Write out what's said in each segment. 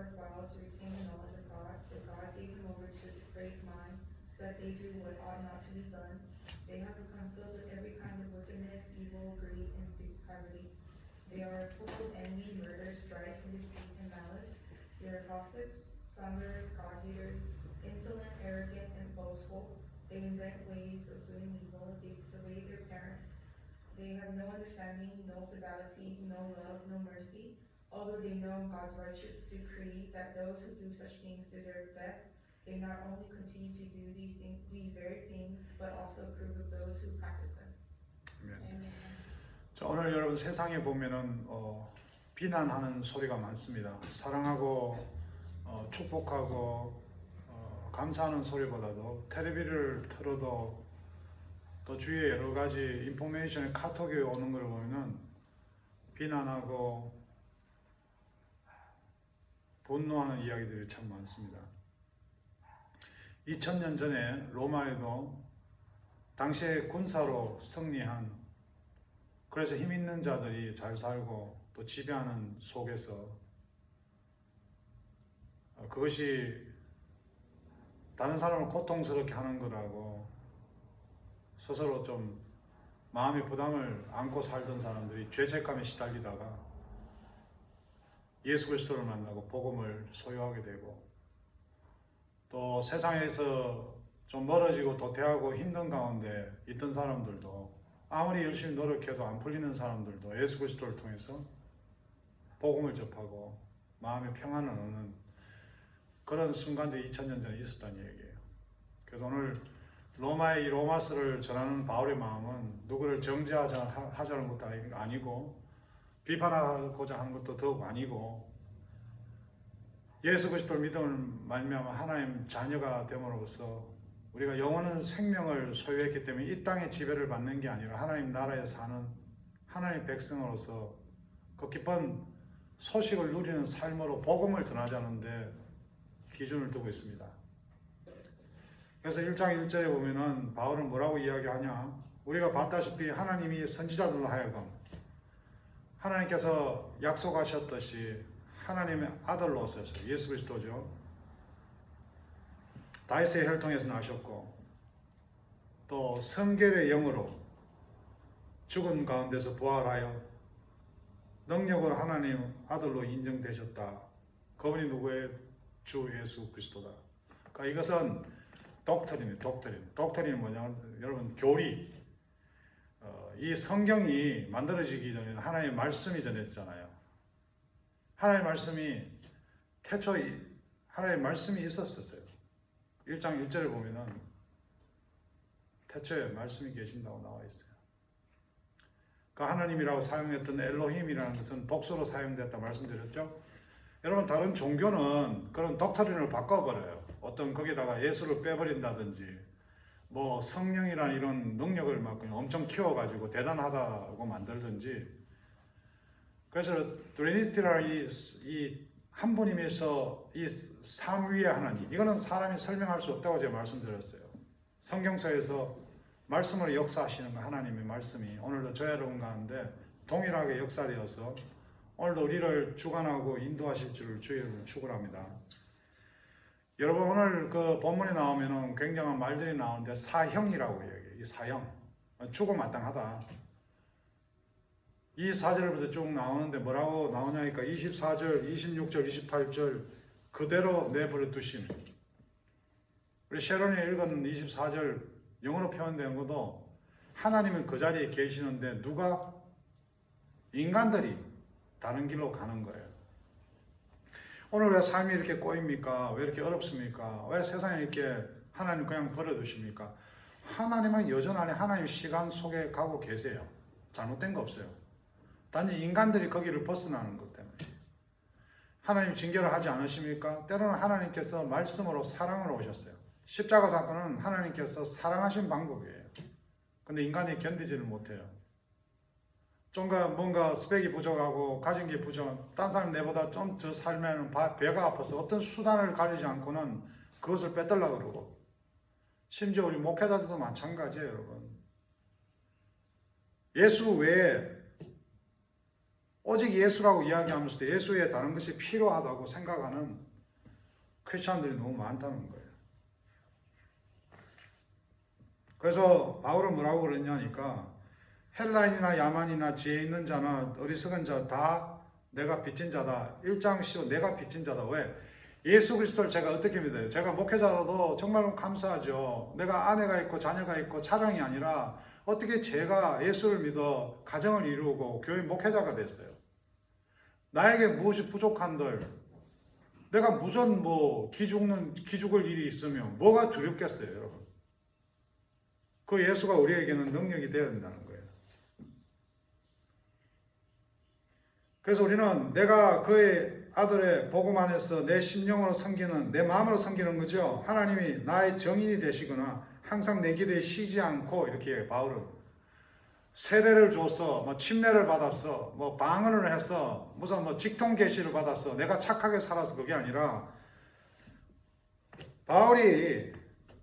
worthwhile to retain the knowledge of God, so God gave them over to a depraved mind, so that they do what ought not to be done. They have become filled with every kind of wickedness, evil, greed, and depravity. They are full of envy, murder, strife, and deceit, and malice. They are gossips, slanderers, God-haters, insolent, arrogant, and boastful. They invent ways of doing evil. They disobey their parents. They have no understanding, no fidelity, no love, no mercy. Although they know God's righteous decree that those who do such things deserve death, they not only continue to do these very things, but also approve of those who practice them. 아멘. 자, 오늘 여러분 세상에 보면은 비난하는 소리가 많습니다. 사랑하고 축복하고 감사하는 소리보다도 텔레비를 틀어도 또 주위에 여러 가지 인포메이션의 카톡이 오는 걸 보면은 비난하고 분노하는 이야기들이 참 많습니다. 2000년 전에 로마에도 당시에 군사로 승리한, 그래서 힘 있는 자들이 잘 살고 또 지배하는 속에서 그것이 다른 사람을 고통스럽게 하는 거라고 스스로 좀 마음의 부담을 안고 살던 사람들이 죄책감에 시달리다가 예수 그리스도를 만나고 복음을 소유하게 되고, 또 세상에서 좀 멀어지고 도태하고 힘든 가운데 있던 사람들도 아무리 열심히 노력해도 안 풀리는 사람들도 예수 그리스도를 통해서 복음을 접하고 마음의 평안을 얻는 그런 순간들이 2000년 전에 있었다는 얘기예요. 그래서 오늘 로마의 이 로마서를 전하는 바울의 마음은 누구를 정죄하자는 것도 아니고 비판하고자 하는 것도 더욱 아니고, 예수 그리스도를 믿음을 말미암아 하나님 자녀가 됨으로써 우리가 영원한 생명을 소유했기 때문에 이 땅의 지배를 받는 게 아니라 하나님 나라에 사는 하나님 백성으로서 그 기쁜 소식을 누리는 삶으로 복음을 전하자는데 기준을 두고 있습니다. 그래서 1장 1절에 보면은 바울은 뭐라고 이야기하냐? 우리가 봤다시피 하나님이 선지자들로 하여금 하나님께서 약속하셨듯이 하나님의 아들로 오셔서 예수 그리스도죠. 다윗의 혈통에서 나셨고 또 성결의 영으로 죽은 가운데서 부활하여 능력으로 하나님 아들로 인정되셨다. 그분이 누구의? 주 예수 그리스도다. 그러니까 이것은 독트린이에요. 독트린이 뭐냐면 여러분 교리. 이 성경이 만들어지기 전에는 하나님의 말씀이 전해지잖아요. 하나님의 말씀이 태초에 하나님의 말씀이 있었어요. 1장 1절에 보면은 태초에 말씀이 계신다고 나와 있어요. 그 하나님이라고 사용했던 엘로힘이라는 것은 복수로 사용됐다 말씀드렸죠. 여러분 다른 종교는 그런 독트린을 바꿔버려요. 어떤 거기다가 예수를 빼버린다든지 뭐 성령이라는 이런 능력을 막 엄청 키워가지고 대단하다고 만들든지. 그래서 트리니티라는 이 한 분임에서 이 삼위의 하나님, 이거는 사람이 설명할 수 없다고 제가 말씀드렸어요. 성경서에서 말씀으로 역사하시는 하나님의 말씀이 오늘도 저 여러분 가운데 동일하게 역사되어서 오늘도 우리를 주관하고 인도하실 줄을 주의 축원합니다. 여러분 오늘 그 본문에 나오면은 굉장한 말들이 나오는데 사형이라고 얘기해요. 이 사형, 죽어 마땅하다. 이 4절부터 쭉 나오는데 뭐라고 나오냐니까 24절, 26절, 28절 그대로 내버려 두심. 우리 셰론이 읽은 24절 영어로 표현된 것도 하나님은 그 자리에 계시는데 누가? 인간들이 다른 길로 가는 거예요. 오늘 왜 삶이 이렇게 꼬입니까? 왜 이렇게 어렵습니까? 왜 세상에 이렇게 하나님 그냥 버려두십니까? 하나님은 여전히 하나님 시간 속에 가고 계세요. 잘못된 거 없어요. 단지 인간들이 거기를 벗어나는 것 때문에. 하나님 징계를 하지 않으십니까? 때로는 하나님께서 말씀으로 사랑으로 오셨어요. 십자가 사건은 하나님께서 사랑하신 방법이에요. 근데 인간이 견디지를 못해요. 뭔가 스펙이 부족하고 가진 게 부족한, 딴 사람 내보다 좀 더 살면 배가 아파서 어떤 수단을 가리지 않고는 그것을 빼달라고 그러고, 심지어 우리 목회자들도 마찬가지예요, 여러분. 예수 외에 오직 예수라고 이야기하면서도 예수 외에 다른 것이 필요하다고 생각하는 크리스찬들이 너무 많다는 거예요. 그래서 바울은 뭐라고 그랬냐니까 헬라인이나 야만이나 지혜 있는 자나 어리석은 자 다 내가 빚진 자다. 1장 15 내가 빚진 자다. 왜? 예수 그리스도를 제가 어떻게 믿어요? 제가 목회자라도 정말 감사하죠. 내가 아내가 있고 자녀가 있고 차량이 아니라 어떻게 제가 예수를 믿어 가정을 이루고 교회 목회자가 됐어요. 나에게 무엇이 부족한들 내가 무슨 기죽을 일이 있으면 뭐가 두렵겠어요, 여러분. 그 예수가 우리에게는 능력이 되어야 된다는 거예요. 그래서 우리는 내가 그의 아들의 복음 안에서 내 심령으로 섬기는, 내 마음으로 섬기는 거죠. 하나님이 나의 정인이 되시거나 항상 내 기도에 쉬지 않고, 이렇게 바울은 세례를 줬어, 침례를 받았어, 방언을 했어, 무슨 직통 계시를 받았어, 내가 착하게 살아서 그게 아니라 바울이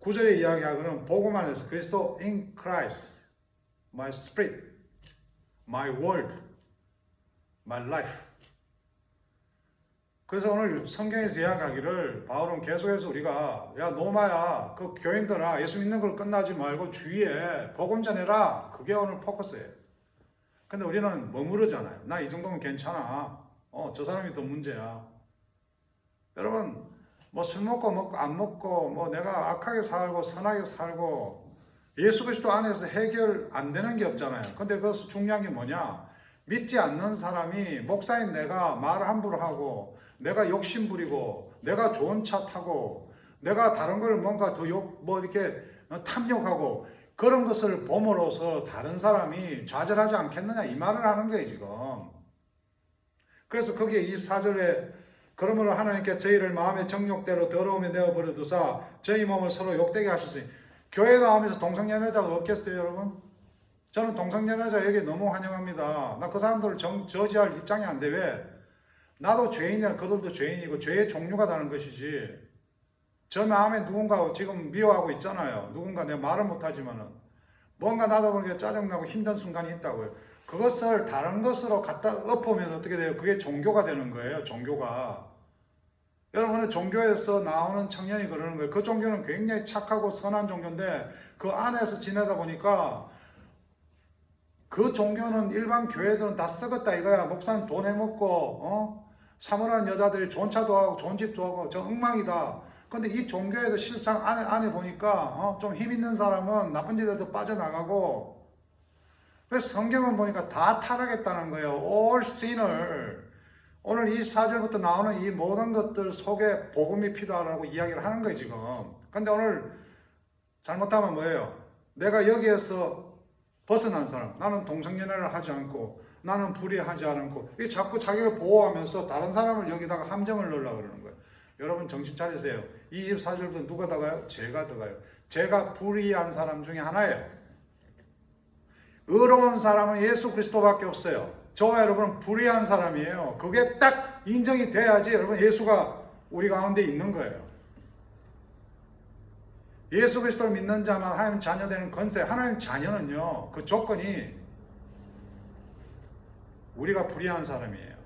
9절에 이야기하고는 복음 안에서 그리스도 in Christ, my spirit, my word, my life. 그래서 오늘 성경에서 이야기하기를 바울은 계속해서 우리가 야 노마야 그 교인들아 예수 믿는 걸 끝나지 말고 주위에 복음 전해라. 그게 오늘 포커스예요. 근데 우리는 머무르잖아요. 나 이 정도면 괜찮아. 저 사람이 더 문제야. 여러분 술 먹고 안 먹고 내가 악하게 살고 선하게 살고 예수 그리스도 안에서 해결 안 되는 게 없잖아요. 근데 그 중요한 게 뭐냐? 믿지 않는 사람이 목사인 내가 말 함부로 하고 내가 욕심 부리고 내가 좋은 차 타고 내가 다른 걸 뭔가 더 이렇게 탐욕하고 그런 것을 봄으로써 다른 사람이 좌절하지 않겠느냐 이 말을 하는 거예요 지금. 그래서 거기에 24절에 그러므로 하나님께 저희를 마음의 정욕대로 더러움에 내어버려 두사 저희 몸을 서로 욕되게 하셨으니 교회 나오면서 동성연애자가 없겠어요 여러분? 저는 동성연애자 여기 너무 환영합니다. 나 그 사람들을 저지할 입장이 안 돼. 왜? 나도 죄인이야. 그들도 죄인이고 죄의 종류가 다른 것이지. 저 마음에 누군가 지금 미워하고 있잖아요. 누군가 내가 말을 못하지만은 뭔가 나도 모르게 짜증나고 힘든 순간이 있다고요. 그것을 다른 것으로 갖다 엎으면 어떻게 돼요? 그게 종교가 되는 거예요. 종교가. 여러분은 종교에서 나오는 청년이 그러는 거예요. 그 종교는 굉장히 착하고 선한 종교인데 그 안에서 지내다 보니까 그 종교는 일반 교회들은 다 썩었다 이거야. 목사는 돈 해먹고 사모하는 여자들이 좋은 차도 하고 좋은 집도 하고 저 엉망이다. 근데 이 종교에도 실상 안에 보니까 좀 힘 있는 사람은 나쁜 짓에도 빠져나가고 그래서 성경은 보니까 다 타락했다는 거예요. All sinner. 오늘 24절부터 나오는 이 모든 것들 속에 복음이 필요하다고 이야기를 하는 거예요 지금. 근데 오늘 잘못하면 뭐예요? 내가 여기에서 벗어난 사람, 나는 동성연애를 하지 않고 나는 불의하지 않고 이 자꾸 자기를 보호하면서 다른 사람을 여기다가 함정을 넣으려고 그러는 거예요. 여러분 정신 차리세요. 24절부터 누가 들어가요? 제가 들어가요. 제가 불의한 사람 중에 하나예요. 의로운 사람은 예수 그리스도밖에 없어요. 저와 여러분은 불의한 사람이에요. 그게 딱 인정이 돼야지 여러분 예수가 우리 가운데 있는 거예요. 예수 그리스도를 믿는 자만 하나님 자녀 되는 권세. 하나님 자녀는요. 그 조건이 우리가 불의한 사람이에요.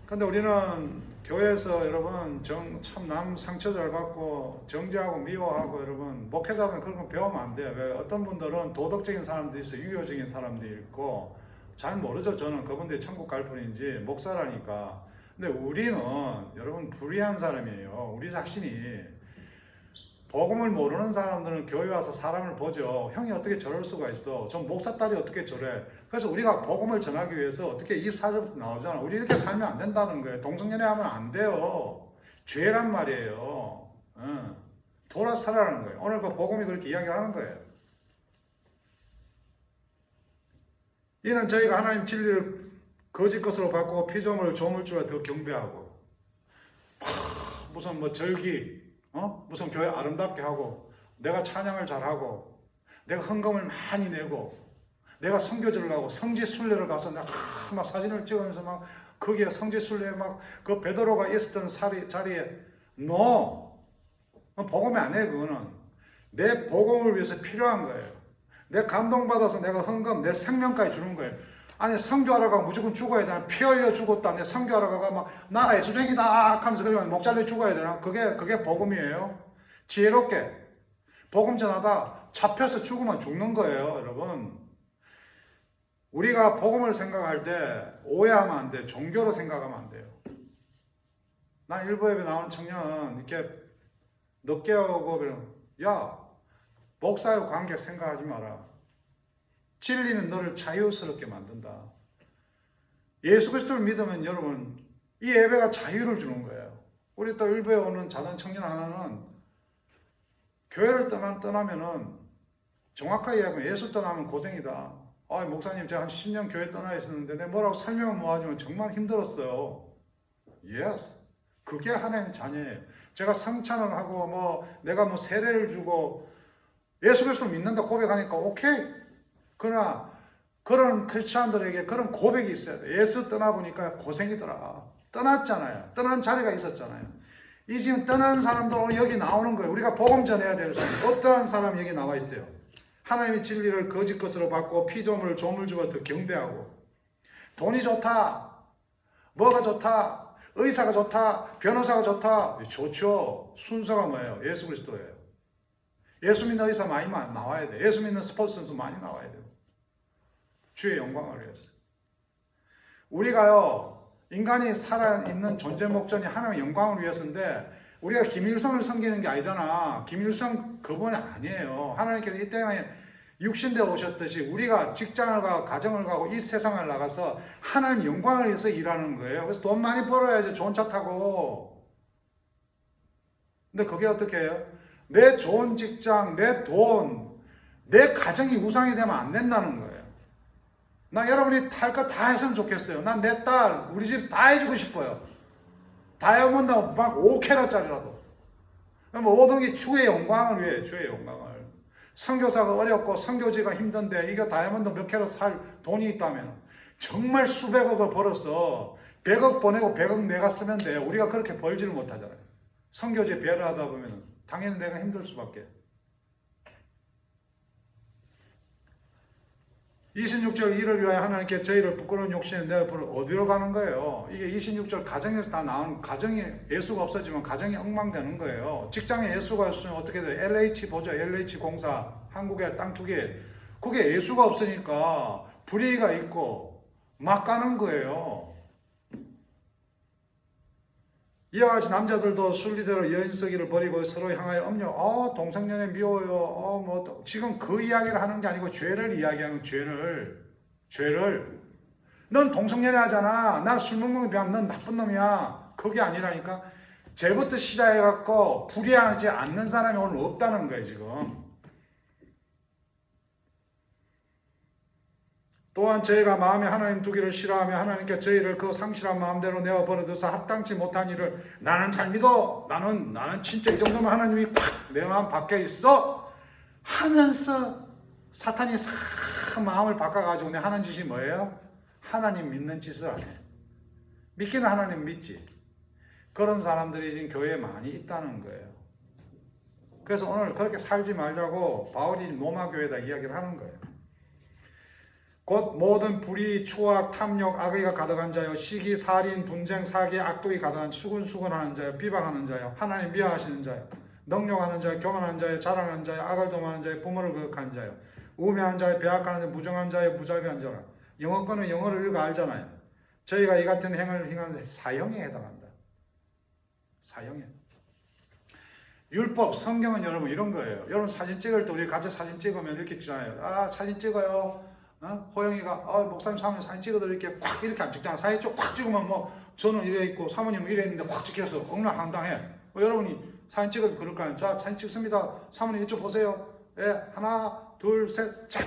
근데 우리는 교회에서 여러분 참 남 상처 잘 받고 정죄하고 미워하고 여러분 목회자는 그런 거 배우면 안 돼요. 왜? 어떤 분들은 도덕적인 사람도 있어요. 유교적인 사람도 있고 잘 모르죠. 저는 그분들이 천국 갈 뿐인지 목사라니까. 근데 우리는 여러분 불의한 사람이에요. 우리 자신이 복음을 모르는 사람들은 교회 와서 사람을 보죠. 형이 어떻게 저럴 수가 있어. 전 목사 딸이 어떻게 저래. 그래서 우리가 복음을 전하기 위해서 어떻게 24절부터 나오잖아. 우리 이렇게 살면 안 된다는 거예요. 동성연애 하면 안 돼요. 죄란 말이에요. 돌아 살아라는 거예요. 오늘 그 복음이 그렇게 이야기하는 거예요. 이는 저희가 하나님 진리를 거짓 것으로 바꾸고 피조물을 조물주와 더 경배하고 무슨 절기 무슨 교회 아름답게 하고 내가 찬양을 잘하고 내가 헌금을 많이 내고 내가 선교지를 가고 성지순례를 가서 막 사진을 찍으면서 막 거기에 성지순례에 막 그 베드로가 있었던 자리에 복음이 아니에요. 그거는 내 복음을 위해서 필요한 거예요. 내 감동받아서 내가 헌금 내 생명까지 주는 거예요. 아니 선교하러 가면 무조건 죽어야 되나? 피 흘려 죽었다. 내 선교하러 가가 막 나가 예수쟁이다 하면서 그러면 목 잘려 죽어야 되나? 그게 복음이에요. 지혜롭게 복음 전하다 잡혀서 죽으면 죽는 거예요, 여러분. 우리가 복음을 생각할 때 오해하면 안 돼. 종교로 생각하면 안 돼요. 난 일부 예배 나오는 청년 이렇게 늦게 오고 그러면 야 목사의 관계 생각하지 마라. 진리는 너를 자유스럽게 만든다. 예수 그리스도를 믿으면 여러분 이 예배가 자유를 주는 거예요. 우리 또 일부에 오는 자단 청년 하나는 교회를 떠나면은 정확하게 얘기하면 예수 떠나면 고생이다. 아 목사님 제가 한 10년 교회 떠나 있었는데 내가 뭐라고 설명을 못 하지만 정말 힘들었어요. Yes. 그게 하나님 자녀예요. 제가 성찬을 하고 뭐 내가 뭐 세례를 주고 예수 그리스도를 믿는다 고백하니까 오케이. 그러나 그런 크리스찬들에게 그런 고백이 있어야 돼. 예수 떠나보니까 고생이더라. 떠났잖아요. 떠난 자리가 있었잖아요. 이 지금 떠난 사람도 오늘 여기 나오는 거예요. 우리가 복음 전해야 될 사람. 어떠한 사람이 여기 나와 있어요. 하나님의 진리를 거짓 것으로 받고 피조물을 조물주부터 경배하고 돈이 좋다. 뭐가 좋다. 의사가 좋다. 변호사가 좋다. 좋죠. 순서가 뭐예요? 예수 그리스도예요. 예수 믿는 의사 많이 나와야 돼. 예수 믿는 스포츠 선수 많이 나와야 돼요. 주의 영광을 위해서. 우리가요, 인간이 살아있는 존재 목적이 하나님의 영광을 위해서인데, 우리가 김일성을 섬기는 게 아니잖아. 김일성 그분이 아니에요. 하나님께서 이 땅에 육신대 오셨듯이 우리가 직장을 가고 가정을 가고 이 세상을 나가서 하나님 영광을 위해서 일하는 거예요. 그래서 돈 많이 벌어야지 좋은 차 타고. 근데 그게 어떻게 해요? 내 좋은 직장, 내 돈, 내 가정이 우상이 되면 안 된다는 거예요. 나 여러분이 탈 거 다 했으면 좋겠어요. 난 내 딸, 우리 집 다 해주고 싶어요. 다이아몬드 막 5캐럿짜리라도. 모든 게 주의 영광을 위해, 주의 영광을. 선교사가 어렵고 선교지가 힘든데 이거 다이아몬드 몇 캐럿 살 돈이 있다면 정말 수백억을 벌어서 100억 보내고 100억 내가 쓰면 돼. 우리가 그렇게 벌지를 못하잖아요. 선교지에 배를 하다 보면 당연히 내가 힘들 수밖에. 26절 이를 위하여 하나님께 저희를 부끄러운 욕심에 내어버려 어디로 가는 거예요? 이게 26절 가정에서 다 나온 가정에 예수가 없어지면 가정이 엉망되는 거예요. 직장에 예수가 없으면 어떻게 돼요? LH 보죠. LH 공사 한국에 땅 2개 그게 예수가 없으니까 불의가 있고 막 가는 거예요. 이와 같이 남자들도 순리대로 여인쓰기를 버리고 서로 향하여 음욕, 동성연애 미워요, 지금 그 이야기를 하는 게 아니고 죄를 이야기하는 죄를. 넌 동성연애 하잖아. 나 술 먹는 거 비하면 넌 나쁜 놈이야. 그게 아니라니까. 죄부터 시작해갖고 불의하지 않는 사람이 오늘 없다는 거예요, 지금. 또한 저희가 마음에 하나님 두기를 싫어하며 하나님께 저희를 그 상실한 마음대로 내어버려둬서 합당치 못한 일을 나는 잘 믿어. 나는 진짜 이 정도면 하나님이 콱 내 마음 밖에 있어. 하면서 사탄이 싹 마음을 바꿔가지고 내 하는 짓이 뭐예요? 하나님 믿는 짓을 안 해. 믿기는 하나님 믿지. 그런 사람들이 지금 교회에 많이 있다는 거예요. 그래서 오늘 그렇게 살지 말자고 바울이 로마교회에다 이야기를 하는 거예요. 곧 모든 불의, 추악, 탐욕, 악의가 가득한 자요, 시기, 살인, 분쟁, 사기, 악독이 가득한 수군수군하는 자요, 비방하는 자요, 하나님 미워하시는 자요, 능욕하는 자요, 교만하는 자요, 자랑하는 자요, 악을 도모하는 자요, 부모를 거역하는 자요, 우매한 자요, 배악하는 자요, 무정한 자요, 무자비한 자요. 영어권은 영어를 읽어 알잖아요. 저희가 이 같은 행을 행하는데 사형에 해당한다. 사형에. 율법, 성경은 여러분 이런 거예요. 여러분 사진 찍을 때 우리 같이 사진 찍으면 이렇게 찍잖아요. 사진 찍어요. 호영이가 목사님 사모님 사진 찍어도 이렇게 콱 이렇게 안 찍잖아. 사진 쫙 찍으면 저는 이래 있고 사모님은 이래 있는데 확 찍혀서 엉망황당해. 여러분이 사진 찍어도 그럴 거 아니에요. 자, 사진 찍습니다. 사모님 이쪽 보세요. 하나, 둘, 셋, 쫙.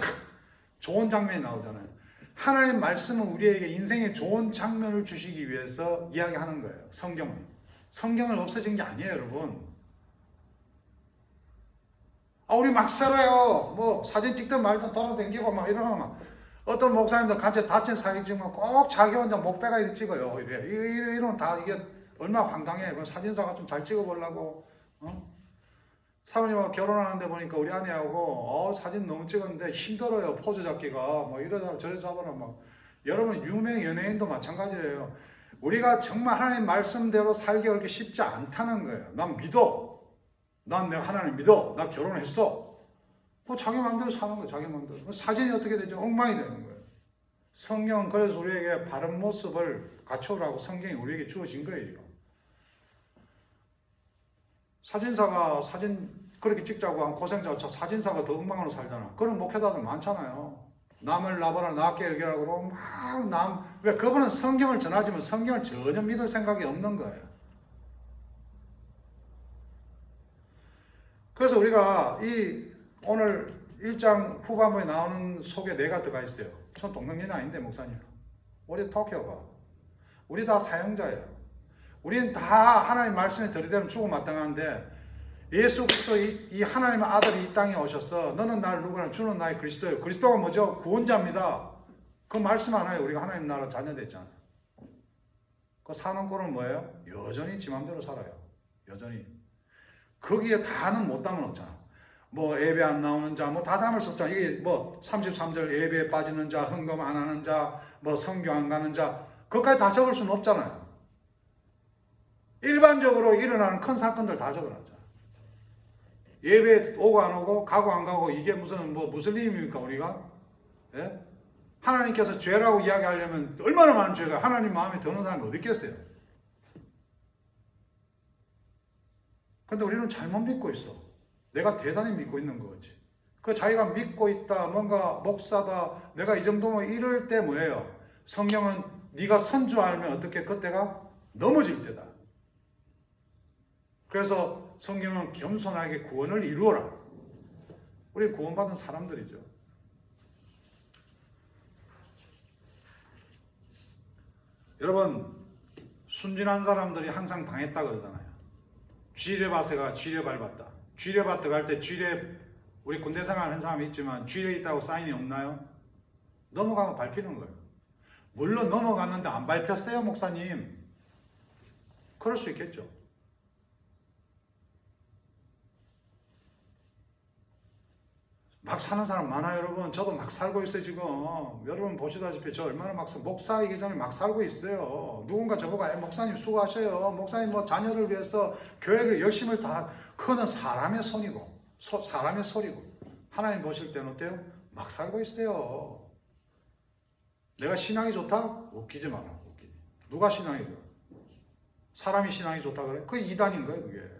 좋은 장면이 나오잖아요. 하나님 말씀은 우리에게 인생의 좋은 장면을 주시기 위해서 이야기하는 거예요. 성경은 없어진 게 아니에요, 여러분. 우리 막 살아요. 사진 찍든 말든 돌아다니고 막 이러면 어떤 목사님들 같이 다친 사진 찍으면 꼭 자기 혼자 목배가 이렇게 찍어요. 이러면 다 이게 얼마나 황당해. 사진사가 좀 잘 찍어보려고. 사모님하고 결혼하는데 보니까 우리 아내하고 사진 너무 찍었는데 힘들어요. 포즈 잡기가. 이러다 저래 잡아라. 여러분 유명 연예인도 마찬가지예요. 우리가 정말 하나님 말씀대로 살기가 그렇게 쉽지 않다는 거예요. 난 믿어. 난 내가 하나님 믿어. 나 결혼했어. 뭐 자기 마음대로 사는 거예요. 자기 마음대로. 사진이 어떻게 되죠? 엉망이 되는 거예요. 성경은 그래서 우리에게 바른 모습을 갖추라고 성경이 우리에게 주어진 거예요. 사진사가 사진 그렇게 찍자고 한 고생자가 사진사가 더 엉망으로 살잖아. 그런 목회자들 많잖아요. 남을 나보다 낫게 여기라고 그러고 왜 그분은 성경을 전하지만 성경을 전혀 믿을 생각이 없는 거예요. 그래서 우리가 이 오늘 1장 후반부에 나오는 속에 내가 들어가 있어요. 전 동명연이 아닌데 목사님. 우리 토끼가 우리 다 사용자예요. 우리는 다 하나님 말씀에 들이대면 죽어마땅한데 예수 그리스도 이 하나님의 아들이 이 땅에 오셔서 너는 나를 누구나 주는 나의 그리스도예요. 그리스도가 뭐죠? 구원자입니다. 그 말씀 하나에 우리가 하나님 나라 자녀됐잖아요. 그 사는 꼴은 뭐예요? 여전히 지 맘대로 살아요. 여전히. 거기에 다는 못 담아놓잖아. 뭐 예배 안 나오는 자, 뭐 다 담을 수 없잖아. 이게 뭐 33절 예배에 빠지는 자, 헌금 안 하는 자, 뭐 성교 안 가는 자, 그것까지 다 적을 수는 없잖아요. 일반적으로 일어나는 큰 사건들 다 적어놨잖아. 예배 오고 안 오고, 가고 안 가고, 이게 무슨 뭐 무슬림입니까 우리가? 예? 하나님께서 죄라고 이야기하려면 얼마나 많은 죄가 하나님 마음에 드는 사람이 어디 있겠어요? 근데 우리는 잘못 믿고 있어. 내가 대단히 믿고 있는 거지. 그 자기가 믿고 있다, 뭔가 목사다, 내가 이 정도면 이럴 때 뭐예요? 성경은 네가 선주 알면 어떻게 그때가 넘어질 때다. 그래서 성경은 겸손하게 구원을 이루어라. 우리 구원받은 사람들이죠. 여러분, 순진한 사람들이 항상 당했다 그러잖아요. 쥐레밭에가 쥐레 밟았다. 쥐레밭 들어갈 때 쥐레, 우리 군대 생활 한 사람이 있지만 쥐레 있다고 사인이 없나요? 넘어가면 밟히는 거예요. 물론 넘어갔는데 안 밟혔어요, 목사님. 그럴 수 있겠죠. 막 사는 사람 많아요, 여러분. 저도 막 살고 있어요, 지금. 여러분 보시다시피 저 얼마나 목사이기 전에 막 살고 있어요. 누군가 저보고 목사님 수고하셔요. 목사님 뭐 자녀를 위해서 교회를 열심을 다, 그거는 사람의 손이고, 사람의 소리고. 하나님 보실 때는 어때요? 막 살고 있어요. 내가 신앙이 좋다? 웃기지 마라, 웃기지. 누가 신앙이 좋아? 사람이 신앙이 좋다 그래? 그게 이단인 거예요, 그게.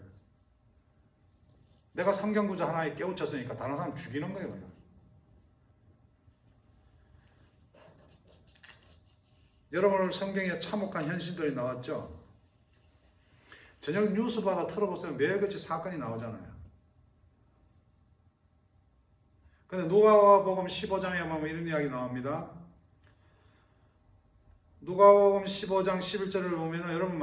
내가 성경 구절 하나에 깨우쳤으니까 다른 사람 죽이는 거예요, 그냥. 여러분 오늘 성경에 참혹한 현실들이 나왔죠? 저녁 뉴스마다 틀어보세요. 매일같이 사건이 나오잖아요. 근데 누가복음 15장에 보면 이런 이야기 나옵니다. 누가복음 15장 11절을 보면 여러분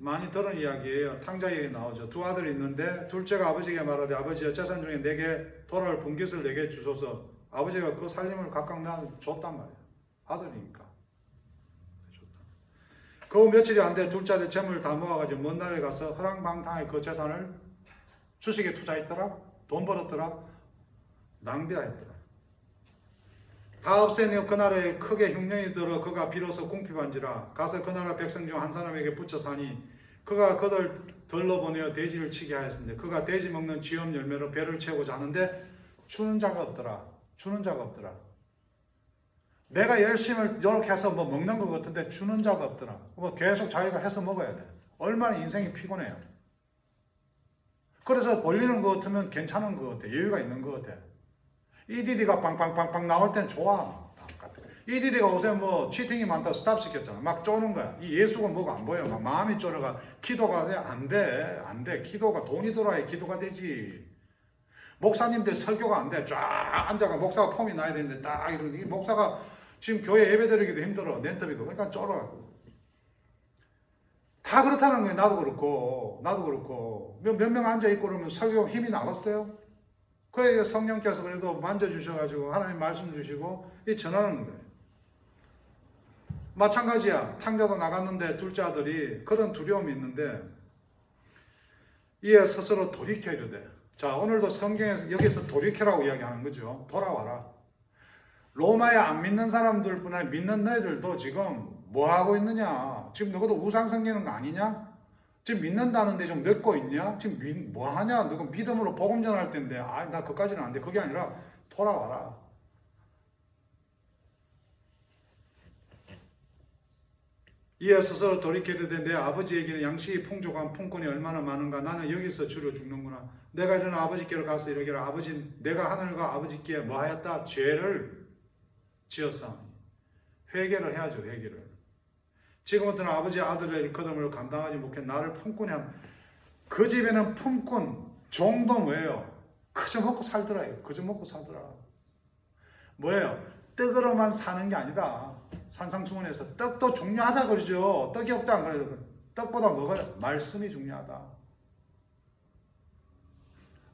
많이 들은 이야기예요. 탕자 얘기 나오죠. 두 아들이 있는데 둘째가 아버지에게 말하되 아버지여 재산 중에 내게 돌아올 분깃을 내게 주소서. 아버지가 그 살림을 각각 나한테 줬단 말이에요. 아들이니까. 그 며칠이 안 돼 둘째 아들 재물을 다 모아가지고 먼 나라에 가서 허랑방탕하게 그 재산을 주식에 투자했더라. 돈 벌었더라. 낭비하였더라. 다 없애며 그 나라에 크게 흉년이 들어 그가 비로소 궁핍한지라. 가서 그 나라 백성 중 한 사람에게 붙여 사니 그가 그들 들러 보내어 돼지를 치게 하였는데 그가 돼지 먹는 쥐염 열매로 배를 채우고자 하는데 주는 자가 없더라. 주는 자가 없더라. 내가 열심히 이렇게 해서 뭐 먹는 것 같은데 주는 자가 없더라. 뭐 계속 자기가 해서 먹어야 돼. 얼마나 인생이 피곤해요. 그래서 벌리는 것 같으면 괜찮은 것 같아. 여유가 있는 것 같아. EDD가 빵빵빵빵 나올 땐 좋아. EDD가 요새 뭐 치팅이 많다고 스탑 시켰잖아. 막 쪼는 거야. 이 예수가 뭐가 안 보여. 막 마음이 쪼려가. 기도가 돼? 안 돼. 안 돼. 기도가 돈이 들어야 기도가 되지. 목사님들 설교가 안 돼. 쫙 앉아가 목사가 폼이 나야 되는데 딱 이러니 목사가 지금 교회 예배 드리기도 힘들어. 렌터비도. 그러니까 쫄아가고. 다 그렇다는 거예요. 나도 그렇고. 몇 명 앉아있고 그러면 설교 힘이 나갔어요? 그에 성령께서 그래도 만져주셔가지고 하나님 말씀 주시고 이 전하는 거예요. 마찬가지야. 탕자도 나갔는데 둘째 아들이 그런 두려움이 있는데 이에 스스로 돌이켜야 돼. 자, 오늘도 성경에서 여기서 돌이켜라고 이야기하는 거죠. 돌아와라. 로마에 안 믿는 사람들뿐 아니라 믿는 너희들도 지금 뭐 하고 있느냐? 지금 너희도 우상 섬기는 거 아니냐? 지금 믿는다는데 좀 늦고 있냐? 지금 뭐 하냐? 너가 믿음으로 복음 전할 텐데, 나 그까지는 안 돼. 그게 아니라 돌아와라. 이에 스스로 돌이키되 내 아버지에게는 양식이 풍족한 품꾼이 얼마나 많은가. 나는 여기서 주로 죽는구나. 내가 일어나 아버지께로 가서 이르기를 아버지 내가 하늘과 아버지께 뭐하였다? 죄를 지었사오니. 회개를 해야죠. 회개를. 지금부터는 아버지 아들의 일거름을 감당하지 못해 나를 품꾼이 한. 그 집에는 품꾼 종도 뭐예요? 그저 먹고 살더라. 그저 먹고 살더라. 뭐예요? 떡으로만 사는 게 아니다. 산상수훈에서 떡도 중요하다 그러죠. 떡이 없다 안 그래도 떡보다 뭐가 말씀이 중요하다.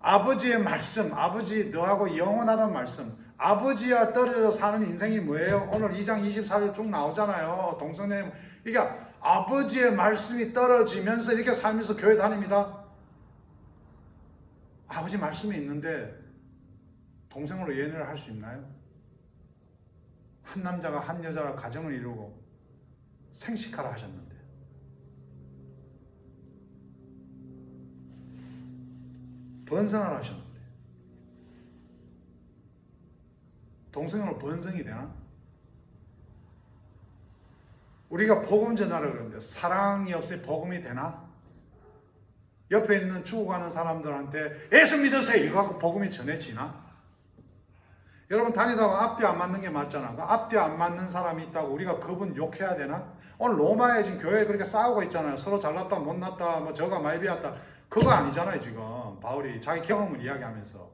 아버지의 말씀, 아버지 너하고 영원하다는 말씀. 아버지와 떨어져 사는 인생이 뭐예요? 오늘 2장 24절 쭉 나오잖아요. 동성애님 이게 아버지의 말씀이 떨어지면서 이렇게 살면서 교회 다닙니다. 아버지 말씀이 있는데 동생으로 연애를 할 수 있나요? 한 남자가 한 여자와 가정을 이루고 생식하라 하셨는데 번성하라 하셨는데 동생으로 번성이 되나? 우리가 복음 전하라 그러는데 사랑이 없이 복음이 되나? 옆에 있는 죽어가는 사람들한테 예수 믿으세요 이거 갖고 복음이 전해지나? 여러분 다니다가 앞뒤 안 맞는 게 맞잖아. 앞뒤 안 맞는 사람이 있다고 우리가 그분 욕해야 되나? 오늘 로마에 지금 교회에 그렇게 싸우고 있잖아요. 서로 잘났다 못났다 뭐 저가 많이 비웠다. 그거 아니잖아요 지금. 바울이 자기 경험을 이야기하면서.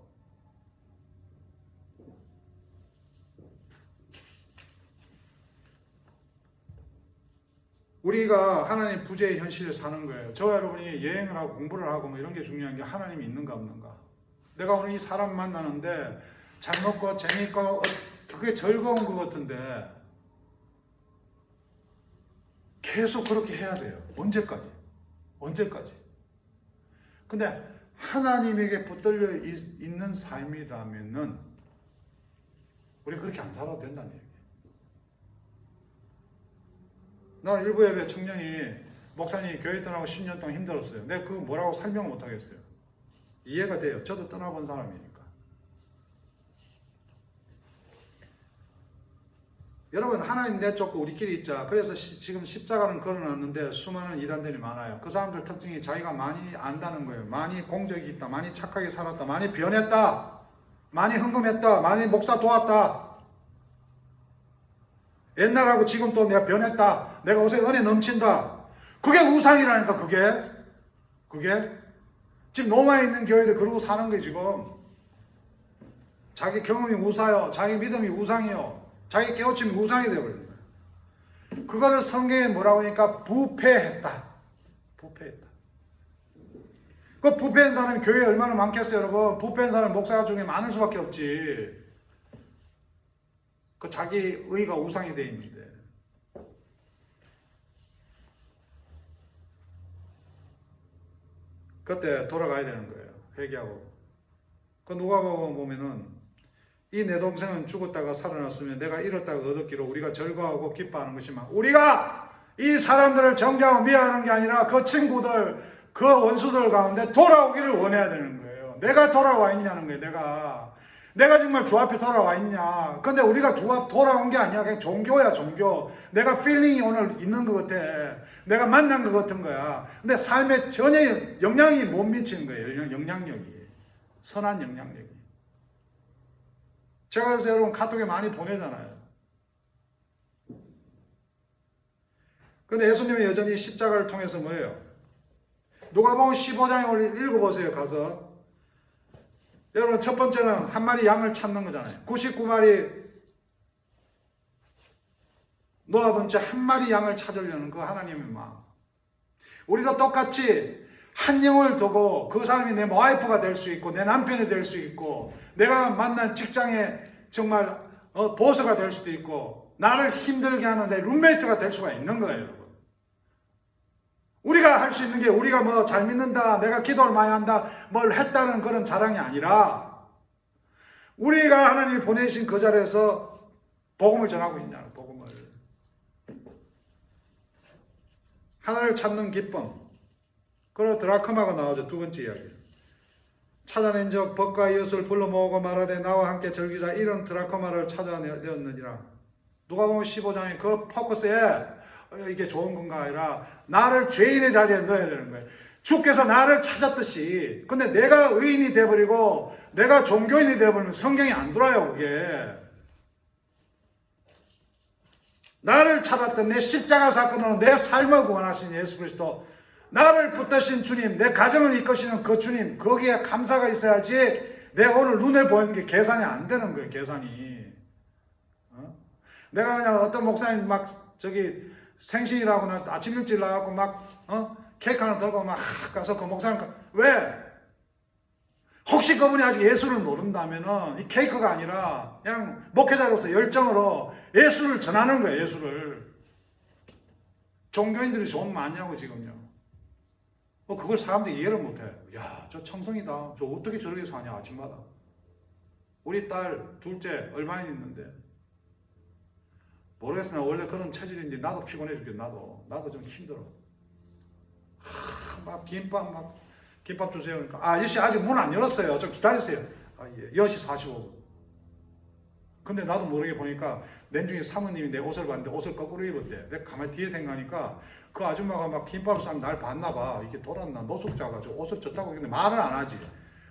우리가 하나님 부재의 현실을 사는 거예요. 저와 여러분이 여행을 하고 공부를 하고 뭐 이런 게 중요한 게 하나님이 있는가 없는가. 내가 오늘 이 사람 만나는데 잘 먹고 재미있고 그게 즐거운 것 같은데 계속 그렇게 해야 돼요. 언제까지? 언제까지? 근데 하나님에게 붙들려 있는 삶이라면은 우리 그렇게 안 살아도 된다는 얘기예요. 나 일부 예배 청년이 목사님 교회 떠나고 10년 동안 힘들었어요. 내가 그거 뭐라고 설명을 못 하겠어요. 이해가 돼요. 저도 떠나본 사람이니까. 여러분 하나님 내쫓고 우리끼리 있자. 그래서 지금 십자가는 걸어놨는데 수많은 이단들이 많아요. 그 사람들 특징이 자기가 많이 안다는 거예요. 많이 공적이 있다. 많이 착하게 살았다. 많이 변했다. 많이 헌금했다. 많이 목사 도왔다. 옛날하고 지금 또 내가 변했다. 내가 요새 은혜 넘친다. 그게 우상이라니까 그게 지금 로마에 있는 교회를 그러고 사는 거예요 지금. 자기 경험이 우사요. 자기 믿음이 우상이요. 자기 깨우침이 우상이 되어버린 거예요. 그거를 성경에 뭐라고 하니까 부패했다. 부패했다. 그 부패한 사람이 교회에 얼마나 많겠어요 여러분. 부패한 사람이 목사 중에 많을 수밖에 없지. 그 자기 의가 우상이 되어 있는데. 그때 돌아가야 되는 거예요. 회개하고. 그 누가복음 보면은 이 내 동생은 죽었다가 살아났으면 내가 잃었다가 얻었기로 우리가 절거하고 기뻐하는 것이만 우리가 이 사람들을 정죄하고 미워하는 게 아니라 그 친구들 그 원수들 가운데 돌아오기를 원해야 되는 거예요. 내가 돌아와 있냐는 거예요. 내가 정말 주 앞에 돌아와 있냐. 근데 우리가 돌아온 게 아니야. 그냥 종교야 종교. 내가 필링이 오늘 있는 것 같아. 내가 만난 것 같은 거야. 근데 삶에 전혀 영향이 못 미치는 거예요. 영향력이. 선한 영향력이. 제가 그래서 여러분 카톡에 많이 보내잖아요. 근데 예수님이 여전히 십자가를 통해서 뭐예요? 누가복음 15장에 우리 읽어보세요. 가서 여러분 첫 번째는 한 마리 양을 찾는 거잖아요. 99마리 놓아둔 채 한 마리 양을 찾으려는 그 하나님의 마음. 우리도 똑같이 한 영을 두고 그 사람이 내 와이프가 될 수 있고 내 남편이 될 수 있고 내가 만난 직장에 정말 보스가 될 수도 있고 나를 힘들게 하는 내 룸메이트가 될 수가 있는 거예요. 여러분. 우리가 할 수 있는 게 우리가 뭐 잘 믿는다 내가 기도를 많이 한다 뭘 했다는 그런 자랑이 아니라 우리가 하나님이 보내신 그 자리에서 복음을 전하고 있냐, 복음을. 하나를 찾는 기쁨. 그리고 드라크마가 나오죠. 두 번째 이야기. 찾아낸 적 법과 이웃을 불러 모으고 말하되 나와 함께 즐기자. 이런 드라크마를 찾아내었느니라. 누가복음 15장에 그 포커스에 이게 좋은 건가 아니라 나를 죄인의 자리에 넣어야 되는 거예요. 주께서 나를 찾았듯이. 근데 내가 의인이 돼버리고 내가 종교인이 돼버리면 성경이 안 돌아요. 그게. 나를 찾았던 내 십자가 사건으로 내 삶을 구원하신 예수 그리스도, 나를 붙드신 주님, 내 가정을 이끄시는 그 주님, 거기에 감사가 있어야지 내가 오늘 눈에 보이는 게 계산이 안 되는 거예요. 계산이. 내가 그냥 어떤 목사님 막 저기 생신이라고 나 아침 일찍 나가고 막 케이크 하나 들고 막 가서 그 목사님 왜? 혹시 그분이 아직 예수를 모른다면은 이 케이크가 아니라 그냥 목회자로서 열정으로 예수를 전하는 거예요. 예수를. 종교인들이 좀 많냐고 지금요. 그걸 사람들이 이해를 못해. 야, 저 청성이다. 저 어떻게 저렇게 사냐 아침마다. 우리 딸 둘째 얼마나 있는데. 모르겠어. 나 원래 그런 체질인데 나도 피곤해 죽겠어. 나도 좀 힘들어. 막 김밥 주세요. 그러니까 아저씨 아직 문 안 열었어요. 좀 기다리세요. 예. 10시 45분. 근데 나도 모르게 보니까 nen중에 사모님이 내 옷을 봤는데 옷을 거꾸로 입었대. 내가 가만히 뒤에 생각하니까 그 아줌마가 막 김밥을 싸면 날 봤나 봐. 이게 돌았나 노숙자가 저 옷을 졌다고 했는데 말은 안 하지.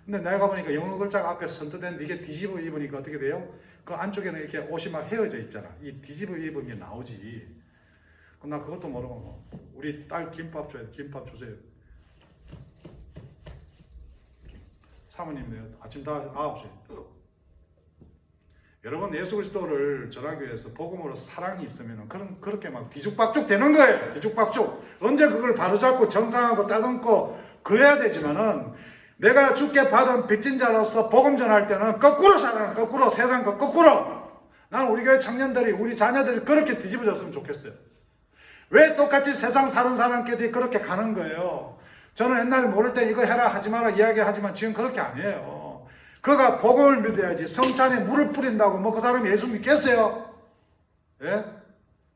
근데 내가 보니까 영어 글자가 앞에 선뜻했는데 이게 뒤집어 입으니까 어떻게 돼요? 그 안쪽에는 이렇게 옷이 막 헤어져 있잖아. 이 뒤집어 입은 게 나오지. 나 그것도 모르고 우리 딸 김밥 줘야 돼. 김밥 주세요. 사모님 아침 다 9시. 여러분 예수 그리스도를 전하기 위해서 복음으로 사랑이 있으면 그렇게 막 뒤죽박죽 되는 거예요. 뒤죽박죽. 언제 그걸 바로잡고 정상하고 따듬고 그래야 되지만은 내가 주께 받은 빚진 자로서 복음 전할 때는 거꾸로 살아요. 거꾸로 세상 거꾸로. 나는 우리 교회 청년들이 우리 자녀들이 그렇게 뒤집어졌으면 좋겠어요. 왜 똑같이 세상 사는 사람끼리 그렇게 가는 거예요? 저는 옛날에 모를 때 이거 해라 하지 마라 이야기하지만 지금 그렇게 아니에요. 그가 복음을 믿어야지. 성찬에 물을 뿌린다고 뭐 그 사람이 예수 믿겠어요? 예?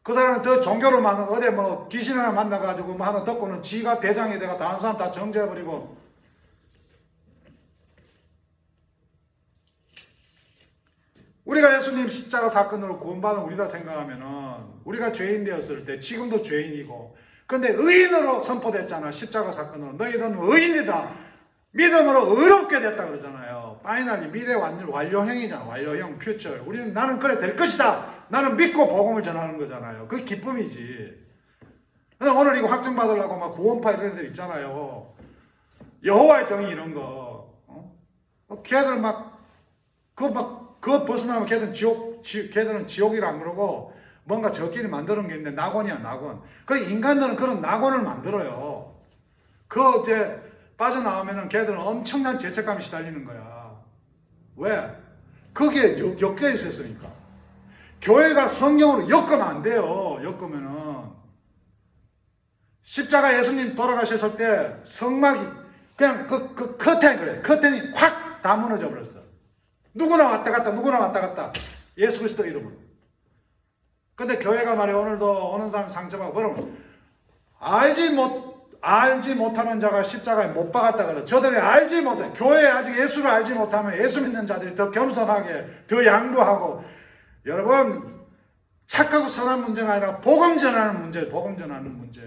그 사람은 더 종교를 만든 어디 뭐 귀신 하나 만나가지고 뭐 하나 듣고는 지가 대장이 돼가 다른 사람 다 정죄해버리고. 우리가 예수님 십자가 사건으로 구원받은 우리다 생각하면은 우리가 죄인 되었을 때 지금도 죄인이고 그런데 의인으로 선포됐잖아. 십자가 사건으로 너희는 의인이다. 믿음으로 의롭게 됐다 그러잖아요. 파이널이 미래 완료형이잖아. 완료형, 퓨처. 우리는 나는 그래 될 것이다. 나는 믿고 복음을 전하는 거잖아요. 그게 기쁨이지. 근데 오늘 이거 확증받으려고 막 구원파 이런 애들 있잖아요. 여호와의 정의 이런 거. 걔들 그거 벗어나면 걔들은 걔들은 지옥이라 안 그러고 뭔가 저끼리 만드는 게 있는데 낙원이야, 낙원. 그 인간들은 그런 낙원을 만들어요. 이제 빠져나오면은 걔들은 엄청난 죄책감이 시달리는 거야. 왜? 거기에 엮여 있었으니까. 교회가 성경으로 엮으면 안 돼요. 엮으면은. 십자가 예수님 돌아가셨을 때 성막이 그냥 그 커튼 그래. 커튼이 확 다 무너져 버렸어. 누구나 왔다 갔다. 예수 그리스도 이름으로. 근데 교회가 말이야 오늘도 어느 사람 상처받고 그러면 알지 못하는 자가 십자가에 못 박았다 그래. 저들이 알지 못해. 교회에 아직 예수를 알지 못하면 예수 믿는 자들이 더 겸손하게, 더 양보하고. 여러분, 착하고 선한 문제가 아니라 복음 전하는 문제, 복음 전하는 문제.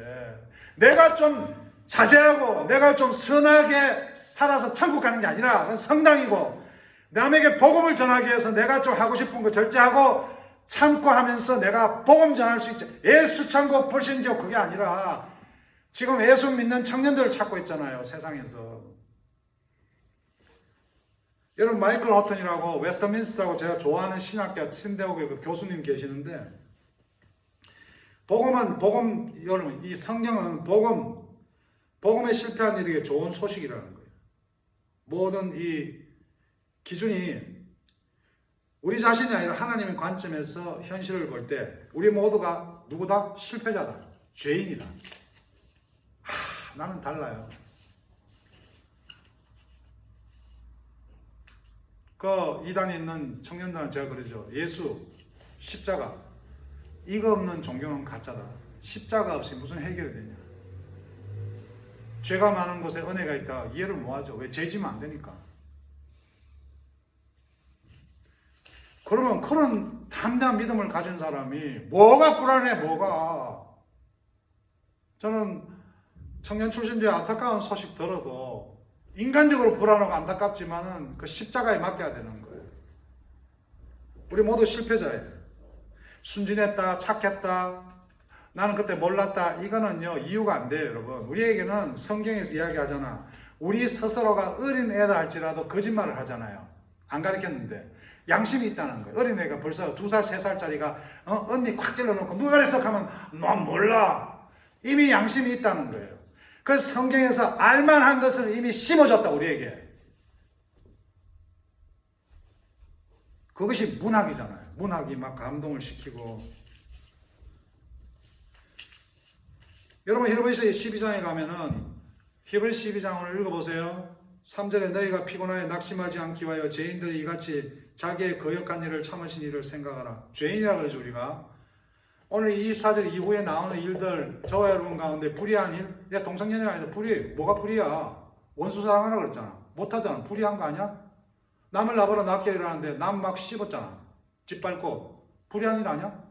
내가 좀 자제하고, 내가 좀 선하게 살아서 천국 가는 게 아니라, 그건 성당이고, 남에게 복음을 전하기 위해서 내가 좀 하고 싶은 거 절제하고, 참고 하면서 내가 복음 전할 수 있죠. 예수 천국 불신지옥 그게 아니라, 지금 예수 믿는 청년들을 찾고 있잖아요. 세상에서. 여러분 마이클 호튼이라고 웨스터민스터라고 제가 좋아하는 신학교 신대학교의 그 교수님 계시는데 여러분 이 성경은 복음에 실패한 일에게 좋은 소식이라는 거예요. 모든 이 기준이 우리 자신이 아니라 하나님의 관점에서 현실을 볼 때 우리 모두가 누구다? 실패자다. 죄인이다. 나는 달라요. 그 이단에 있는 청년들은 제가 그러죠. 예수 십자가. 이거 없는 종교는 가짜다. 십자가 없이 무슨 해결이 되냐. 죄가 많은 곳에 은혜가 있다. 이해를 못하죠. 왜? 죄 지면 안 되니까. 그러면 그런 담대한 믿음을 가진 사람이 뭐가 불안해, 뭐가. 저는 청년 출신들의 안타까운 소식 들어도 인간적으로 불안하고 안타깝지만은 그 십자가에 맡겨야 되는 거예요. 우리 모두 실패자예요. 순진했다, 착했다, 나는 그때 몰랐다. 이거는요, 이유가 안 돼요, 여러분. 우리에게는 성경에서 이야기하잖아. 우리 스스로가 어린 애다 할지라도 거짓말을 하잖아요. 안 가르쳤는데. 양심이 있다는 거예요. 어린애가 벌써 2살, 3살짜리가 언니 콱 찔러놓고 누가 그랬어? 하면 넌 몰라. 이미 양심이 있다는 거예요. 그래서 성경에서 알만한 것을 이미 심어줬다, 우리에게. 그것이 문학이잖아요. 문학이 막 감동을 시키고. 여러분 히브리서 12장에 가면은 히브리서 12장을 읽어보세요. 3절에 너희가 피곤하여 낙심하지 않기 위하여 죄인들이 이같이 자기의 거역한 일을 참으신 일을 생각하라. 죄인이라 그러죠, 우리가. 오늘 24절 이후에 나오는 일들, 저와 여러분 가운데 불의한 일, 야, 동성연애가 아니라 불의. 뭐가 불의야? 원수 사랑하라 그랬잖아. 못하잖아. 불의한 거 아니야? 남을 나보러 낫게 일하는데 남 막 씹었잖아. 집 밟고. 불의한 일 아니야?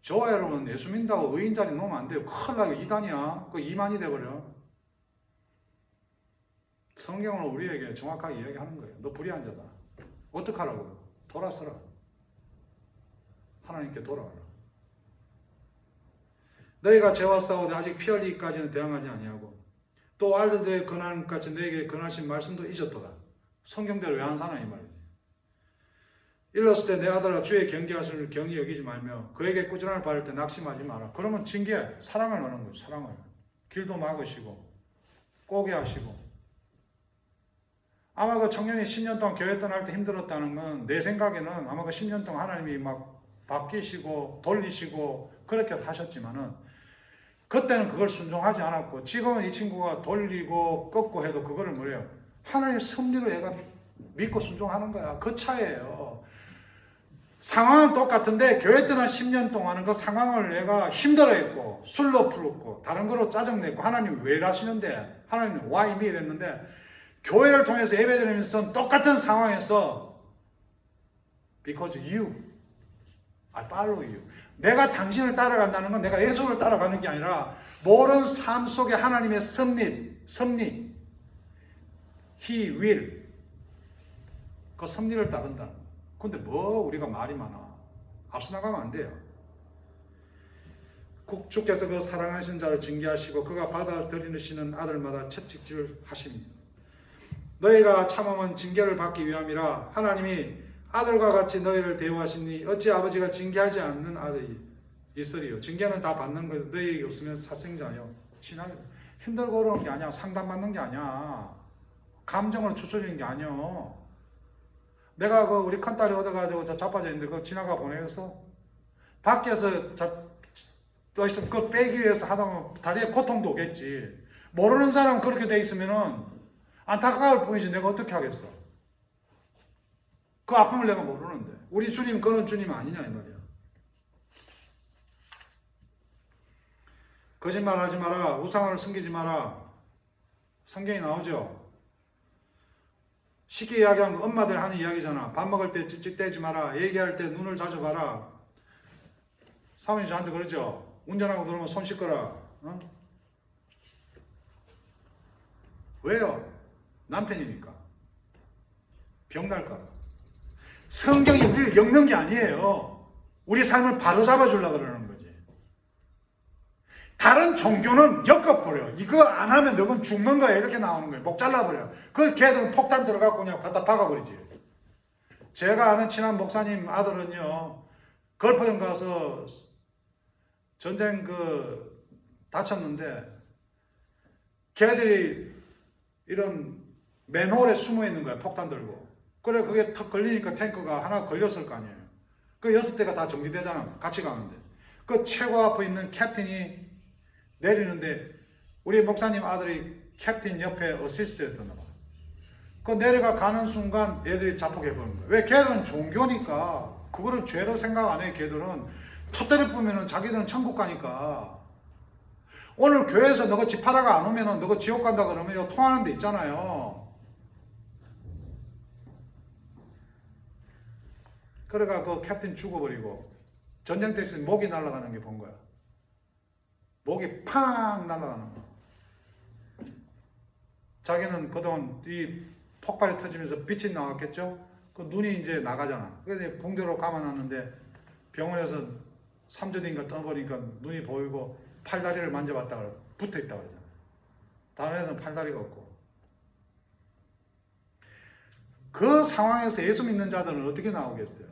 저와 여러분 예수 믿는다고 의인 자리 놓으면 안 돼요. 큰일 나요. 이단이야. 그거 이만이 돼버려. 성경은 우리에게 정확하게 이야기하는 거예요. 너 불의한 자다. 어떡하라고요? 돌아서라. 하나님께 돌아가라. 너희가 죄와 싸우되 아직 피 흘리기까지는 대항하지 아니하고 또 알들의 근한같이 너에게 근하신 말씀도 잊었도다. 성경대로 왜 안 사나 이 말이지. 일렀을 때 내 아들아 주의 경계하심을 경히 여기지 말며 그에게 꾸준함을 바를 때 낙심하지 마라. 그러면 징계, 사랑을 하는 거예요. 사랑을. 길도 막으시고 꼬게 하시고. 아마 그 청년이 10년 동안 교회 떠날 때 힘들었다는 건 내 생각에는 아마 그 10년 동안 하나님이 막 바뀌시고 돌리시고 그렇게 하셨지만은 그때는 그걸 순종하지 않았고 지금은 이 친구가 돌리고 꺾고 해도 그거를 뭐래요? 하나님 섭리로 얘가 믿고 순종하는 거야. 그 차이예요. 상황은 똑같은데 교회 때는 10년 동안은 그 상황을 내가 힘들어했고 술로 풀었고 다른 거로 짜증냈고 하나님 왜 이러시는데 하나님 why me 이랬는데 교회를 통해서 예배드리면서 똑같은 상황에서 because you I follow you 내가 당신을 따라간다는 건 내가 예수를 따라가는 게 아니라 모든 삶 속에 하나님의 섭리 He will 그 섭리를 따른다는 거예요. 근데 뭐 우리가 말이 많아. 앞서 나가면 안 돼요. 주께서 그 사랑하신 자를 징계하시고 그가 받아들이시는 아들마다 채찍질 하시니 너희가 참으면 징계를 받기 위함이라. 하나님이 아들과 같이 너희를 대우하시니 어찌 아버지가 징계하지 않는 아들이 있으리요. 징계는 다 받는 거예요. 너희에게 없으면 사생자요. 힘들고 어려운 게 아니야. 상담받는 게 아니야. 감정으로 추스리는 게 아니야. 내가 그 우리 큰딸이 얻어가지고 자빠져 있는데 그거 지나가 보내겠어? 밖에서 또 있으면 그걸 빼기 위해서 하다 보면 다리에 고통도 오겠지. 모르는 사람 그렇게 돼 있으면은 안타까울 뿐이지 내가 어떻게 하겠어? 그 아픔을 내가 모르는데. 우리 주님 그런 주님 아니냐 이 말이야. 거짓말하지 마라. 우상을 숨기지 마라. 성경이 나오죠. 쉽게 이야기하면 엄마들 하는 이야기잖아. 밥 먹을 때 찝찝대지 마라. 얘기할 때 눈을 자주 봐라. 사모님 저한테 그러죠. 운전하고 들어오면 손 씻거라. 어? 왜요? 남편이니까. 병날까봐. 성경이 우리를 엮는 게 아니에요. 우리 삶을 바로잡아 주려고 그러는 거지. 다른 종교는 엮어버려. 이거 안 하면 너는 죽는 거야. 이렇게 나오는 거예요. 목 잘라버려. 그걸 걔들은 폭탄 들어가고 그냥 갖다 박아버리지. 제가 아는 친한 목사님 아들은요, 걸포점 가서 전쟁 다쳤는데, 걔들이 이런 맨홀에 숨어 있는 거야. 폭탄 들고. 그래, 그게 턱 걸리니까 탱크가 하나 걸렸을 거 아니에요. 그 6대가 다 정지되잖아. 같이 가는데. 그 최고 앞에 있는 캡틴이 내리는데 우리 목사님 아들이 캡틴 옆에 어시스트였었나 봐. 그 내려가 가는 순간 애들이 자폭해버리는 거예요. 왜? 걔들은 종교니까 그거를 죄로 생각 안 해. 걔들은 텄다리 뿌면은 자기들은 천국 가니까. 오늘 교회에서 너가 집하라가 안 오면은 너가 지옥 간다 그러면 이거 통하는 데 있잖아요. 그래가 그 캡틴 죽어버리고 전쟁터에서 목이 날아가는 게 본 거야. 목이 팡 날아가는 거. 자기는 그동안 이 폭발이 터지면서 빛이 나왔겠죠? 그 눈이 이제 나가잖아. 그래서 붕대로 감아놨는데 병원에서 3주 뒤인가 떠버리니까 눈이 보이고 팔다리를 만져봤다가 붙어있다고 그러잖아. 다른 애는 팔다리가 없고. 그 상황에서 예수 믿는 자들은 어떻게 나오겠어요?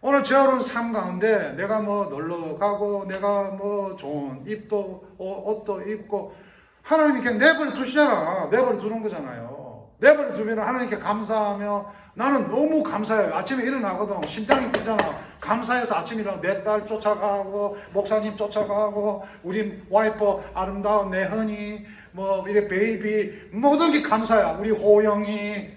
오늘 저 어려운 삶 가운데 내가 뭐 놀러 가고 내가 뭐 좋은 입도 옷도 입고 하나님이 그냥 내버려 두시잖아. 내버려 두는 거잖아요. 내버려 두면 하나님께 감사하며 나는 너무 감사해요. 아침에 일어나거든. 심장이 뛰잖아. 감사해서 아침에 일어나 내 딸 쫓아가고 목사님 쫓아가고 우리 와이프 아름다운 내 흔히 뭐 이래 베이비 모든 게 감사야. 우리 호영이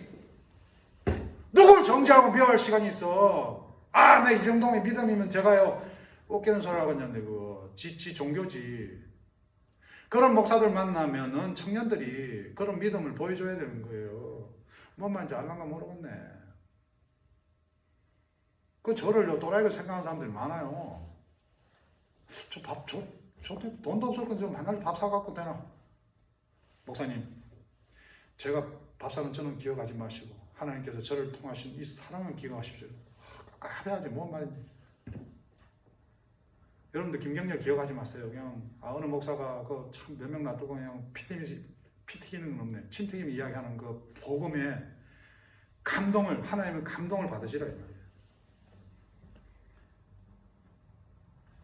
누굴 정죄하고 미워할 시간이 있어. 아, 내 이 정도의 믿음이면 제가요 웃기는 소리 하겠냐는데 그거 지 종교지. 그런 목사들 만나면은 청년들이 그런 믿음을 보여줘야 되는 거예요. 뭔 말인지 알란가 모르겠네. 그 저를요 또라이가 생각하는 사람들이 많아요. 저 돈도 없을 건 좀 하나를 밥 사갖고 되나? 목사님, 제가 밥 사는 저는 기억하지 마시고 하나님께서 저를 통하신 이 사랑을 기억하십시오. 해야지 뭔 말인지. 여러분들 김경렬 기억하지 마세요. 그냥 어느 목사가 그 참 몇 명 놔두고 그냥 피 튀기는 건 없네. 침 튀김 이야기하는 그 복음의 감동을 하나님의 감동을 받으시라 이 말이에요.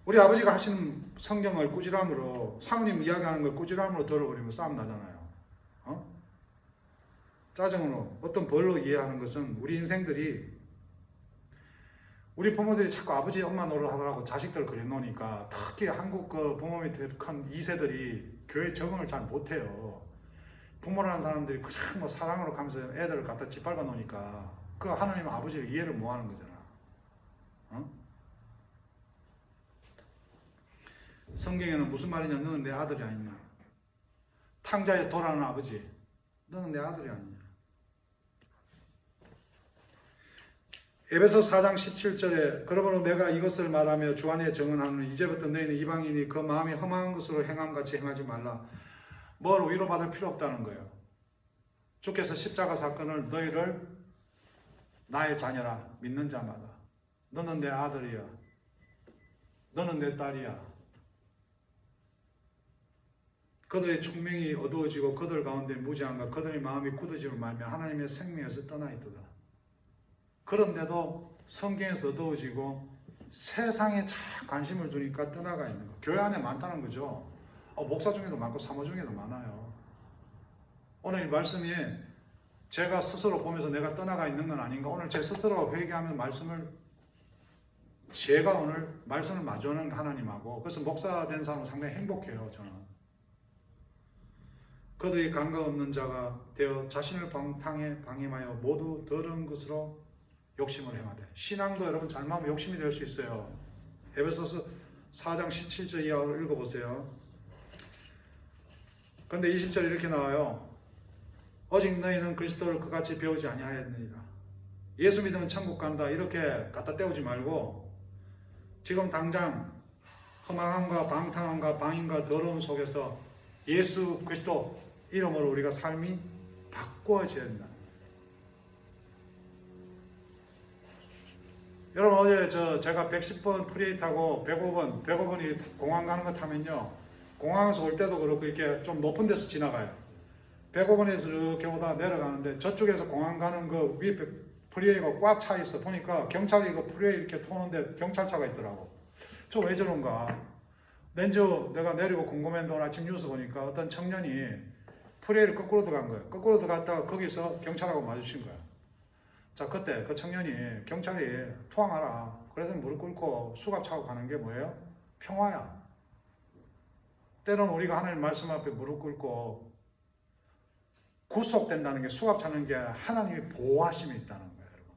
우리 아버지가 하시는 성경을 꾸지람으로 사모님 이야기하는 걸 꾸지람으로 들어버리면 싸움 나잖아요. 짜증으로 어떤 벌로 이해하는 것은 우리 인생들이 우리 부모들이 자꾸 아버지 엄마 노릇 하더라고 자식들 그려 놓으니까 특히 한국 그 부모 밑에 큰 2세들이 교회 적응을 잘 못해요. 부모라는 사람들이 그냥 뭐 사랑으로 가면서 애들을 갖다 짓밟아 놓으니까 그 하나님 아버지를 이해를 못 하는 거잖아. 성경에는 무슨 말이냐? 너는 내 아들이 아니냐? 탕자에 돌아오는 아버지, 너는 내 아들이 아니냐? 에베소 4장 17절에 그러므로 내가 이것을 말하며 주 안에 정언하노니 이제부터 너희는 이방인이 그 마음이 험한 것으로 행함같이 행하지 말라. 뭘 위로받을 필요 없다는 거예요. 주께서 십자가 사건을 너희를 나의 자녀라 믿는 자마다 너는 내 아들이야. 너는 내 딸이야. 그들의 총명이 어두워지고 그들 가운데 무지함과 그들의 마음이 굳어짐을 말며 하나님의 생명에서 떠나 있도다. 그런데도 성경에서 어두워지고 세상에 참 관심을 두니까 떠나가 있는 거. 교회 안에 많다는 거죠. 목사 중에도 많고 사모 중에도 많아요. 오늘 이 말씀이 제가 스스로 보면서 내가 떠나가 있는 건 아닌가. 오늘 제 스스로 회개하면 제가 오늘 말씀을 마주하는 하나님하고 그래서 목사 된 사람은 상당히 행복해요. 저는. 그들이 감각 없는 자가 되어 자신을 방임하여 모두 더러운 것으로 욕심을 행하되. 신앙도 여러분 잘못하면 욕심이 될 수 있어요. 에베소서 4장 17절 이하로 읽어보세요. 그런데 20절 이렇게 나와요. 오직 너희는 그리스도를 그같이 배우지 아니하였느니라. 예수 믿으면 천국 간다 이렇게 갖다 떼우지 말고 지금 당장 허망함과 방탕함과 방임과 더러움 속에서 예수 그리스도 이름으로 우리가 삶이 바꿔져야 된다. 여러분 어제 제가 110번 프레이 타고 105번이 공항 가는 거 타면요. 공항에서 올 때도 그렇고 이렇게 좀 높은 데서 지나가요. 105번에서 이렇게 오다 내려가는데 저쪽에서 공항 가는 그 위에 프레이가 꽉 차 있어. 보니까 경찰이 그 프레이 이렇게 토는데 경찰차가 있더라고. 저 왜 저런가? 내가 내리고 궁금했는데 오늘 아침 뉴스 보니까 어떤 청년이 프레이를 거꾸로 들어간 거예요. 거꾸로 들어갔다가 거기서 경찰하고 마주친 거야. 자, 그때 그 청년이 경찰이 투항하라. 그래서 무릎 꿇고 수갑 차고 가는 게 뭐예요? 평화야. 때로는 우리가 하나님 말씀 앞에 무릎 꿇고 구속된다는 게 수갑 차는 게 하나님이 보호하심이 있다는 거예요, 여러분.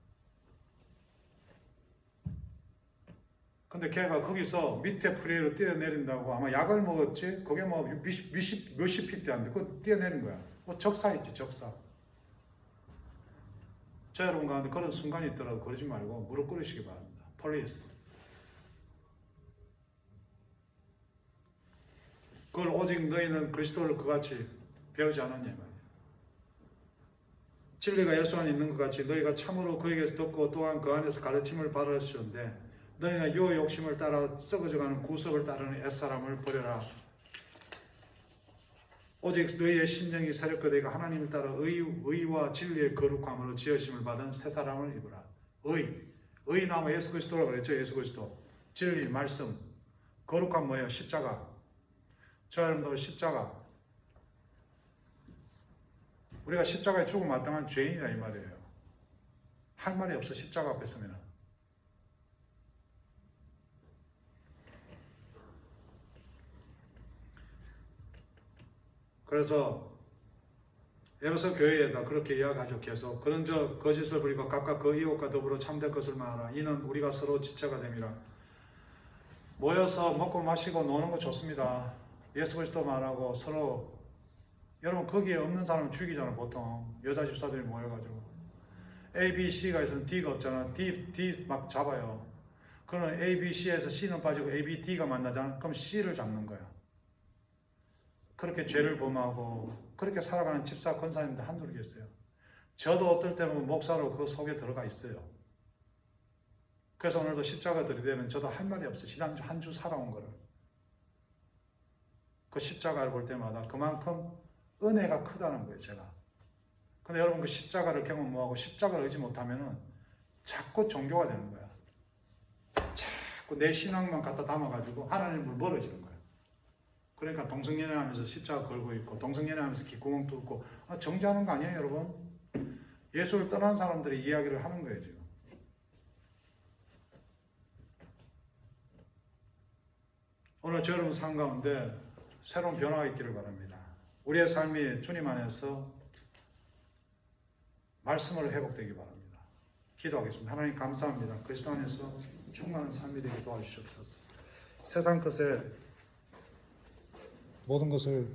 근데 걔가 거기서 밑에 프레이로 뛰어내린다고 아마 약을 먹었지? 그게 뭐 몇십 피트 안 돼. 그거 뛰어내린 거야. 뭐 적사 있지, 적사. 저 여러분 가운데 그런 순간이 있더라도 그러지 말고 무릎 꿇으시기 바랍니다. 폴리스. 그걸 오직 너희는 그리스도를 그같이 배우지 않았냐 말이야. 진리가 예수 안에 있는 것 같이 너희가 참으로 그에게서 듣고 또한 그 안에서 가르침을 받으시는데 너희가 요 욕심을 따라 썩어져가는 구속을 따르는 옛사람을 버려라. 오직 너희의 심령이 새롭게 되고 하나님을 따라 의와 진리의 거룩함으로 지으심을 받은 새 사람을 입으라. 의 나무 예수 그리스도라고 그랬죠. 예수 그리스도. 진리, 말씀. 거룩함 뭐예요? 십자가. 저 여러분들 십자가. 우리가 십자가에 죽음 마땅한 죄인이다 이 말이에요. 할 말이 없어 십자가 앞에 서면. 그래서 에베소 교회에다 그렇게 이야기하죠. 계속 그런 저 거짓을 부리고 각각 그 이웃과 더불어 참될 것을 말하라. 이는 우리가 서로 지체가 됨이라. 모여서 먹고 마시고 노는 거 좋습니다. 예수 그리스도 말하고 서로 여러분 거기에 없는 사람 죽이잖아. 보통 여자 집사들이 모여가지고 A, B, C가 있으면 D가 없잖아. D 막 잡아요. 그러면 A, B, C에서 C는 빠지고 A, B, D가 만나잖아. 그럼 C를 잡는 거야. 그렇게 죄를 범하고 그렇게 살아가는 집사 권사님들 한둘이겠어요. 저도 어떨 때는 목사로 그 속에 들어가 있어요. 그래서 오늘도 십자가 들이대면 저도 할 말이 없어요. 지난주 한 주 살아온 거를. 그 십자가를 볼 때마다 그만큼 은혜가 크다는 거예요, 제가. 근데 여러분 그 십자가를 경험 못하고 십자가를 의지 못하면은 자꾸 종교가 되는 거야. 자꾸 내 신앙만 갖다 담아가지고 하나님을 멀어지는 거야. 그러니까 동성연애하면서 십자가 걸고 있고 동성연애하면서 귓구멍 뚫고 정죄하는 거 아니에요, 여러분? 예수를 떠난 사람들이 이야기를 하는 거예요, 지금. 오늘 저 여러분 삶 가운데 새로운 변화가 있기를 바랍니다. 우리의 삶이 주님 안에서 말씀으로 회복되기 바랍니다. 기도하겠습니다. 하나님 감사합니다. 그리스도 안에서 충만한 삶이 되게 도와주시옵소서. 세상 것에 모든 것을